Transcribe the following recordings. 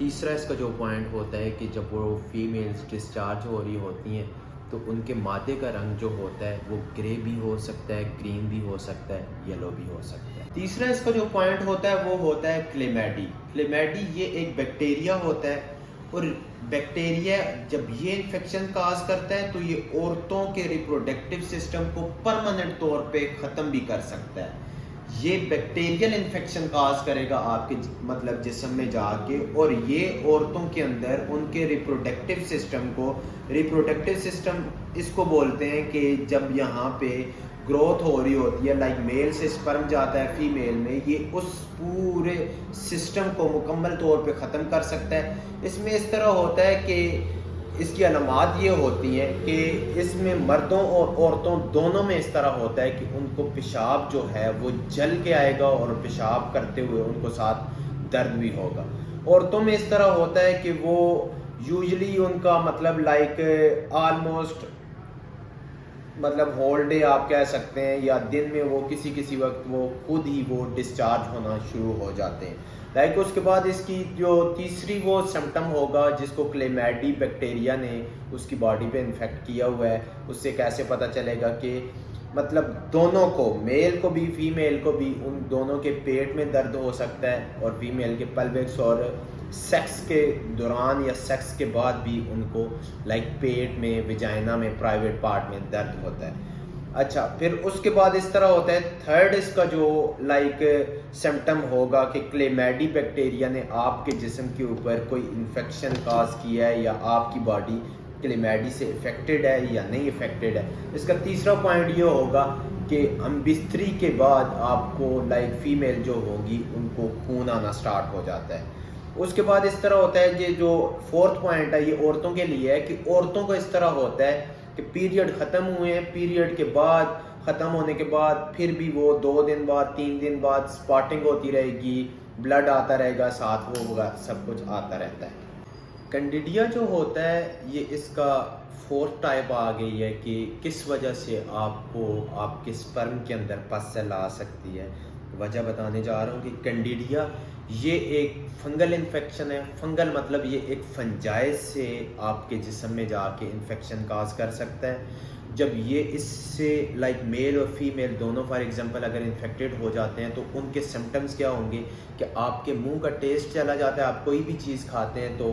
تیسرا اس کا جو پوائنٹ ہوتا ہے کہ جب وہ فیمیلز ڈسچارج ہو رہی ہوتی ہیں تو ان کے مادے کا رنگ جو ہوتا ہے وہ گرے بھی ہو سکتا ہے، گرین بھی ہو سکتا ہے، یلو بھی ہو سکتا ہے۔ تیسرا اس کا جو پوائنٹ ہوتا ہے وہ ہوتا ہے کلیمیڈی۔ کلیمیڈی یہ ایک بیکٹیریا ہوتا ہے، اور بیکٹیریا جب یہ انفیکشن کاز کرتا ہے تو یہ عورتوں کے ریپروڈکٹیو سسٹم کو پرماننٹ طور پہ ختم بھی کر سکتا ہے۔ یہ بیکٹیریل انفیکشن کاز کرے گا آپ کے مطلب جسم میں جا کے، اور یہ عورتوں کے اندر ان کے ریپروڈکٹیو سسٹم اس کو بولتے ہیں کہ جب یہاں پہ گروتھ ہو رہی ہوتی ہے، لائک میل سے سپرم جاتا ہے فیمیل میں، یہ اس پورے سسٹم کو مکمل طور پہ ختم کر سکتا ہے۔ اس میں اس طرح ہوتا ہے کہ اس کی علامات یہ ہوتی ہیں کہ اس میں مردوں اور عورتوں دونوں میں اس طرح ہوتا ہے کہ ان کو پیشاب جو ہے وہ جل کے آئے گا، اور پیشاب کرتے ہوئے ان کو ساتھ درد بھی ہوگا۔ عورتوں میں اس طرح ہوتا ہے کہ وہ یوزلی ان کا مطلب لائک آلموسٹ مطلب ہول ڈے آپ کہہ سکتے ہیں، یا دن میں وہ کسی وقت وہ خود ہی وہ ڈسچارج ہونا شروع ہو جاتے ہیں۔ لائک اس کے بعد اس کی جو تیسری وہ سمٹم ہوگا جس کو کلیمیڈی بیکٹیریا نے اس کی باڈی پہ انفیکٹ کیا ہوا ہے، اس سے کیسے پتہ چلے گا کہ مطلب دونوں کو، میل کو بھی فیمیل کو بھی، ان دونوں کے پیٹ میں درد ہو سکتا ہے، اور فیمیل کے پلوکس، اور سیکس کے دوران یا سیکس کے بعد بھی ان کو لائک پیٹ میں، ویجائنا میں، پرائیویٹ پارٹ میں درد ہوتا ہے۔ اچھا، پھر اس کے بعد اس طرح ہوتا ہے تھرڈ اس کا جو لائک سمٹم ہوگا کہ کلیمیڈی بیکٹیریا نے آپ کے جسم کے اوپر کوئی انفیکشن کاز کیا ہے، یا آپ کی باڈی کلیمیڈی سے افیکٹڈ ہے یا نہیں افیکٹڈ ہے۔ اس کا تیسرا پوائنٹ یہ ہوگا کہ ہم بستری کے بعد آپ کو لائک فیمیل جو ہوگی ان کو خون آنا سٹارٹ ہو جاتا ہے۔ اس کے بعد اس طرح ہوتا ہے، یہ جو فورتھ پوائنٹ ہے یہ عورتوں کے لیے ہے، کہ عورتوں کو اس طرح ہوتا ہے کہ پیریڈ ختم ہوئے ہیں، پیریڈ کے بعد ختم ہونے کے بعد پھر بھی وہ 2 دن بعد 3 دن بعد سپاٹنگ ہوتی رہے گی، بلڈ آتا رہے گا، ساتھ وہ ہوگا، سب کچھ آتا رہتا ہے۔ کنڈیڈیا جو ہوتا ہے یہ اس کا فورتھ ٹائپ آ گئی ہے کہ کس وجہ سے آپ کو آپ کے سپرم کے اندر پس سیل آ سکتی ہے۔ وجہ بتانے جا رہا ہوں کہ کنڈیڈیا یہ ایک فنگل انفیکشن ہے۔ فنگل مطلب یہ ایک فنجائز سے آپ کے جسم میں جا کے انفیکشن کاز کر سکتا ہے۔ جب یہ اس سے لائک میل اور فیمیل دونوں فار ایگزامپل اگر انفیکٹڈ ہو جاتے ہیں تو ان کے سمٹمز کیا ہوں گے کہ آپ کے منہ کا ٹیسٹ چلا جاتا ہے، آپ کوئی بھی چیز کھاتے ہیں تو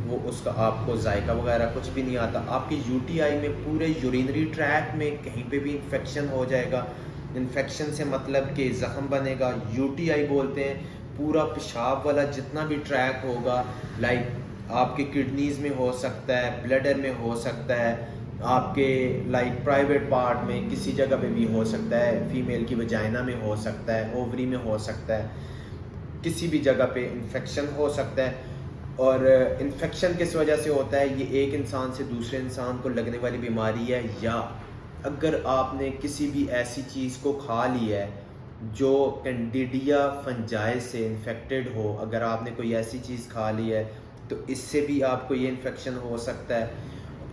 وہ اس کا آپ کو ذائقہ وغیرہ کچھ بھی نہیں آتا۔ آپ کی یو ٹی آئی میں پورے یورینری ٹریک میں کہیں پہ بھی انفیکشن ہو جائے گا۔ انفیکشن سے مطلب کہ زخم بنے گا، یو ٹی آئی بولتے ہیں پورا پیشاب والا جتنا بھی ٹریک ہوگا، لائک آپ کے کڈنیز میں ہو سکتا ہے، بلیڈر میں ہو سکتا ہے، آپ کے لائک پرائیویٹ پارٹ میں کسی جگہ پہ بھی ہو سکتا ہے، فیمیل کی وجائنا میں ہو سکتا ہے، اووری میں ہو سکتا ہے، کسی بھی جگہ پہ انفیکشن ہو سکتا ہے۔ اور انفیکشن کس وجہ سے ہوتا ہے؟ یہ ایک انسان سے دوسرے انسان کو لگنے والی بیماری ہے، یا اگر آپ نے کسی بھی ایسی چیز کو کھا لی ہے جو کینڈیڈیا فنجائز سے انفیکٹڈ ہو، اگر آپ نے کوئی ایسی چیز کھا لی ہے تو اس سے بھی آپ کو یہ انفیکشن ہو سکتا ہے،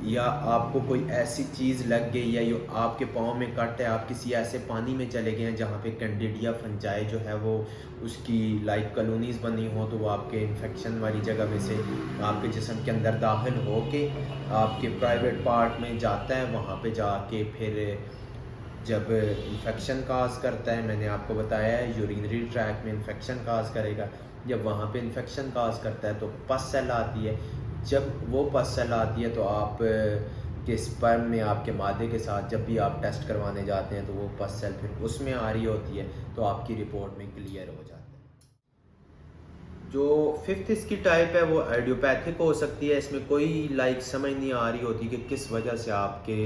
یا آپ کو کوئی ایسی چیز لگ گئی ہے، یا آپ کے پاؤں میں کٹ ہے، آپ کسی ایسے پانی میں چلے گئے ہیں جہاں پہ کینڈیڈیا فنجائے جو ہے وہ اس کی لائک کالونیز بنی ہوں، تو وہ آپ کے انفیکشن والی جگہ میں سے آپ کے جسم کے اندر داخل ہو کے آپ کے پرائیویٹ پارٹ میں جاتا ہے، وہاں پہ جا کے پھر جب انفیکشن کاز کرتا ہے، میں نے آپ کو بتایا ہے یورینری ٹریک میں انفیکشن کاز کرے گا، جب وہاں پہ انفیکشن کاز کرتا ہے تو پس سیل آتی ہے، جب وہ پس سیل آتی ہے تو آپ کے سپرم میں آپ کے مادے کے ساتھ جب بھی آپ ٹیسٹ کروانے جاتے ہیں تو وہ پس سیل پھر اس میں آ رہی ہوتی ہے، تو آپ کی رپورٹ میں کلیئر ہو جاتا ہے۔ جو ففتھ اس کی ٹائپ ہے وہ ایڈیوپیتھک ہو سکتی ہے، اس میں کوئی لائک سمجھ نہیں آ رہی ہوتی کہ کس وجہ سے آپ کے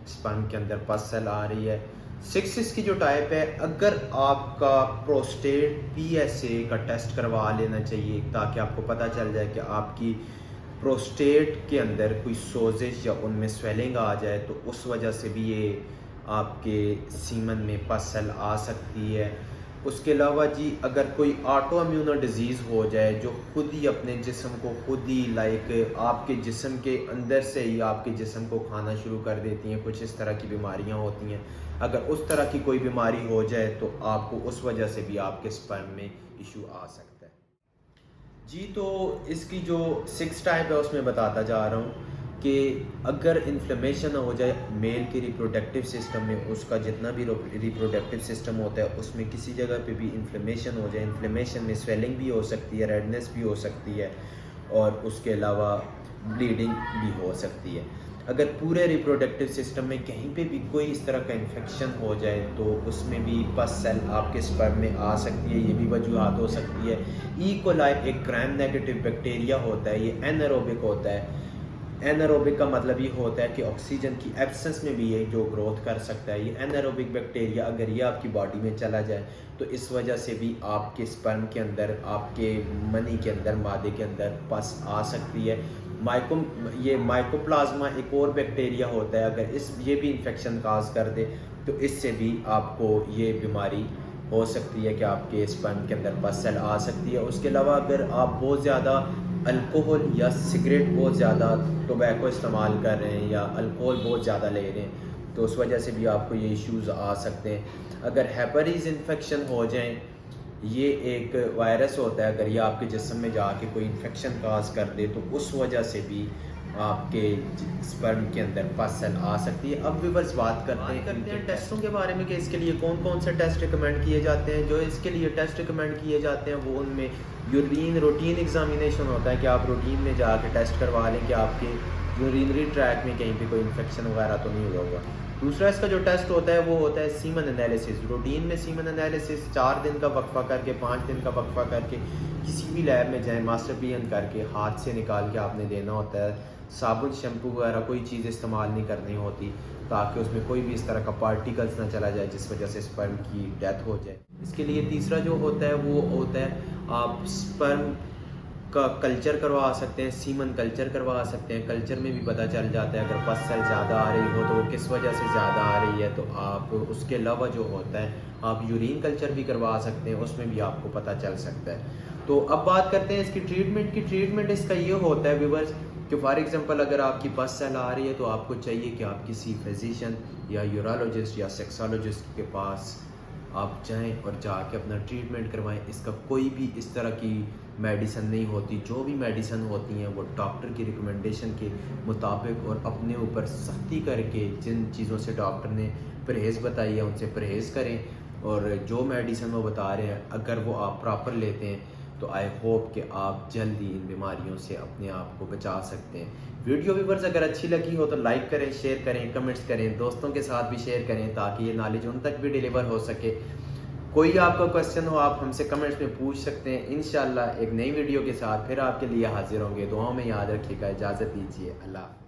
سپرم کے اندر پس سیل آ رہی ہے۔ سکس اس کی جو ٹائپ ہے، اگر آپ کا پروسٹیٹ پی ایس اے کا ٹیسٹ کروا لینا چاہیے تاکہ آپ کو پتہ چل جائے کہ آپ کی پروسٹیٹ کے اندر کوئی سوزش یا ان میں سویلنگ آ جائے، تو اس وجہ سے بھی یہ آپ کے سیمن میں پس سیل آ سکتی ہے۔ اس کے علاوہ جی اگر کوئی آٹو امیونو ڈیزیز ہو جائے جو خود ہی اپنے جسم کو خود ہی لائک آپ کے جسم کے اندر سے ہی آپ کے جسم کو کھانا شروع کر دیتی ہیں، کچھ اس طرح کی بیماریاں ہوتی ہیں، اگر اس طرح کی کوئی بیماری ہو جائے تو آپ کو اس وجہ سے بھی آپ کے سپرم میں ایشو آ سکتا ہے۔ جی تو اس کی جو 6 ٹائپ ہے اس میں بتاتا جا رہا ہوں کہ اگر انفلیمیشن ہو جائے میل کے ریپروڈکٹیو سسٹم میں، اس کا جتنا بھی ریپروڈکٹیو سسٹم ہوتا ہے اس میں کسی جگہ پہ بھی انفلیمیشن ہو جائے، انفلیمیشن میں سویلنگ بھی ہو سکتی ہے، ریڈنس بھی ہو سکتی ہے، اور اس کے علاوہ بلیڈنگ بھی ہو سکتی ہے۔ اگر پورے ریپروڈکٹیو سسٹم میں کہیں پہ بھی کوئی اس طرح کا انفیکشن ہو جائے تو اس میں بھی پس سیل آپ کے سپرم میں آ سکتی ہے، یہ بھی وجوہات ہو سکتی ہے۔ ای کولائی ایک گرام نیگیٹو بیکٹیریا ہوتا ہے، یہ اینیروبک ہوتا ہے۔ اینیروبک کا مطلب یہ ہوتا ہے کہ آکسیجن کی ایبسنس میں بھی یہ جو گروتھ کر سکتا ہے۔ یہ اینیروبک بیکٹیریا اگر یہ آپ کی باڈی میں چلا جائے تو اس وجہ سے بھی آپ کے سپرم کے اندر، آپ کے منی کے اندر، مادے کے اندر پس آ سکتی ہے۔ یہ مائکوپلازما ایک اور بیکٹیریا ہوتا ہے، اگر یہ بھی انفیکشن کاز کر دے تو اس سے بھی آپ کو یہ بیماری ہو سکتی ہے کہ آپ کے سپرم کے اندر پس سیل آ سکتی ہے۔ اس کے علاوہ اگر آپ بہت زیادہ الکوہل یا سگریٹ، بہت زیادہ ٹوبیکو استعمال کر رہے ہیں یا الکوہل بہت زیادہ لے رہے ہیں تو اس وجہ سے بھی آپ کو یہ ایشوز آ سکتے ہیں۔ اگر ہیپریز انفیکشن ہو جائیں، یہ ایک وائرس ہوتا ہے، اگر یہ آپ کے جسم میں جا کے کوئی انفیکشن کاز کر دے تو اس وجہ سے بھی آپ کے سپرم کے اندر پس سیل آ سکتی ہے۔ اب ویورز بات کرتے ہیں ٹیسٹوں کے بارے میں کہ اس کے لیے کون کون سے ٹیسٹ ریکمینڈ کیے جاتے ہیں۔ جو اس کے لیے ٹیسٹ ریکمینڈ کیے جاتے ہیں وہ ان میں یورین روٹین ایگزامینیشن ہوتا ہے کہ آپ روٹین میں جا کے ٹیسٹ کروا لیں کہ آپ کے یورینری ٹریک میں کہیں پہ کوئی انفیکشن وغیرہ تو نہیں ہوا ہوگا۔ دوسرا اس کا جو ٹیسٹ ہوتا ہے وہ ہوتا ہے سیمن انالیسس۔ روٹین میں سیمن انالیسس 4 دن کا وقفہ کر کے، 5 دن کا وقفہ کر کے کسی بھی لیب میں جائیں، ماسٹر بین کر کے ہاتھ سے نکال کے آپ نے دینا ہوتا ہے۔ صابن، شیمپو وغیرہ کوئی چیز استعمال نہیں کرنی ہوتی تاکہ اس میں کوئی بھی اس طرح کا پارٹیکلز نہ چلا جائے جس وجہ سے سپرم کی ڈیتھ ہو جائے۔ اس کے لیے تیسرا جو ہوتا ہے وہ ہوتا ہے آپ سپرم کا کلچر کروا سکتے ہیں، سیمن کلچر کروا سکتے ہیں۔ کلچر میں بھی پتہ چل جاتا ہے اگر پس سیل زیادہ آ رہی ہو تو وہ کس وجہ سے زیادہ آ رہی ہے، تو آپ اس کے علاوہ جو ہوتا ہے آپ یورین کلچر بھی کروا سکتے ہیں، اس میں بھی آپ کو پتہ چل سکتا ہے۔ تو اب بات کرتے ہیں اس کی ٹریٹمنٹ کی۔ ٹریٹمنٹ اس کا یہ ہوتا ہے ویورز کہ فار ایگزامپل اگر آپ کی پس سیل آ رہی ہے تو آپ کو چاہیے کہ آپ کسی فزیشین یا یورالوجسٹ یا سیکسالوجسٹ کے پاس آپ جائیں اور جا کے اپنا ٹریٹمنٹ کروائیں۔ اس کا کوئی بھی اس طرح کی میڈیسن نہیں ہوتی، جو بھی میڈیسن ہوتی ہیں وہ ڈاکٹر کی ریکمنڈیشن کے مطابق اور اپنے اوپر سختی کر کے جن چیزوں سے ڈاکٹر نے پرہیز بتائی ہے ان سے پرہیز کریں، اور جو میڈیسن وہ بتا رہے ہیں اگر وہ آپ پراپر لیتے ہیں تو آئی ہوپ کہ آپ جلدی ان بیماریوں سے اپنے آپ کو بچا سکتے ہیں۔ ویڈیو ویورز اگر اچھی لگی ہو تو لائک کریں، شیئر کریں، کمنٹس کریں، دوستوں کے ساتھ بھی شیئر کریں تاکہ یہ نالج ان تک بھی ڈیلیور ہو سکے۔ کوئی آپ کا کوسچن ہو آپ ہم سے کمنٹس میں پوچھ سکتے ہیں۔ انشاءاللہ ایک نئی ویڈیو کے ساتھ پھر آپ کے لیے حاضر ہوں گے۔ دعاؤں میں یاد رکھیے گا۔ اجازت دیجیے، اللہ حافظ۔